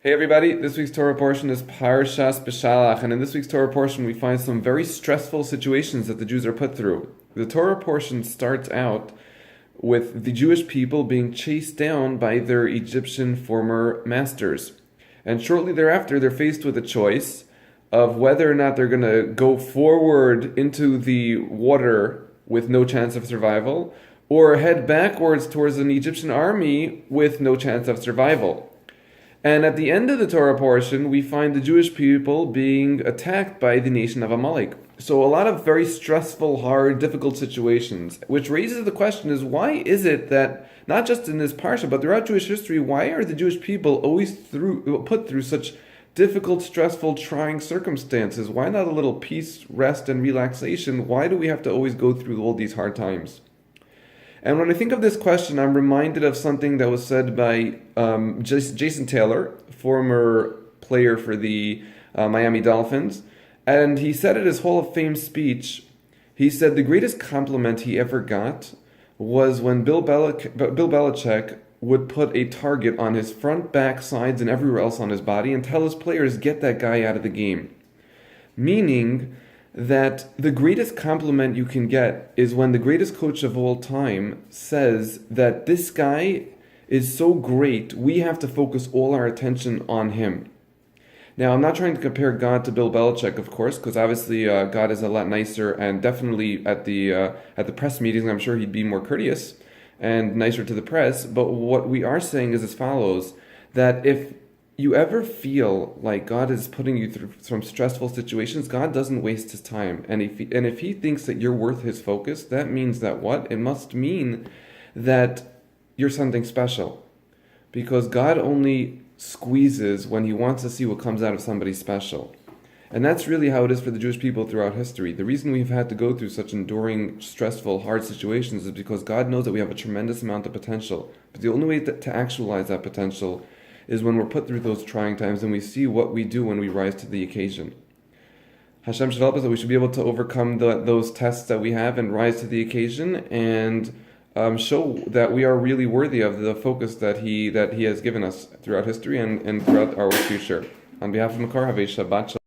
Hey everybody, this week's Torah portion is Parsha Beshalach, and in this week's Torah portion we find some very stressful situations that the Jews are put through. The Torah portion starts out with the Jewish people being chased down by their Egyptian former masters. And shortly thereafter they're faced with a choice of whether or not they're going to go forward into the water with no chance of survival, or head backwards towards an Egyptian army with no chance of survival. And at the end of the Torah portion, we find the Jewish people being attacked by the nation of Amalek. So a lot of very stressful, hard, difficult situations, which raises the question is, why is it that, not just in this parsha, but throughout Jewish history, why are the Jewish people always put through such difficult, stressful, trying circumstances? Why not a little peace, rest, and relaxation? Why do we have to always go through all these hard times? And when I think of this question, I'm reminded of something that was said by Jason Taylor, former player for the Miami Dolphins. And he said at his Hall of Fame speech, he said the greatest compliment he ever got was when Bill Belichick would put a target on his front, back, sides, and everywhere else on his body and tell his players, get that guy out of the game. Meaning that the greatest compliment you can get is when the greatest coach of all time says that this guy is so great, we have to focus all our attention on him. Now, I'm not trying to compare God to Bill Belichick, of course, because obviously God is a lot nicer, and definitely at the press meetings, I'm sure he'd be more courteous and nicer to the press. But what we are saying is as follows, that if you ever feel like God is putting you through some stressful situations, God doesn't waste his time. And if he thinks that you're worth his focus, that means that what? It must mean that you're something special. Because God only squeezes when he wants to see what comes out of somebody special. And that's really how it is for the Jewish people throughout history. The reason we've had to go through such enduring, stressful, hard situations is because God knows that we have a tremendous amount of potential. But the only way to actualize that potential is when we're put through those trying times and we see what we do when we rise to the occasion. Hashem should help us that we should be able to overcome those tests that we have and rise to the occasion and show that we are really worthy of the focus that he has given us throughout history and throughout our future. On behalf of Makar, have a Shabbat Shalom.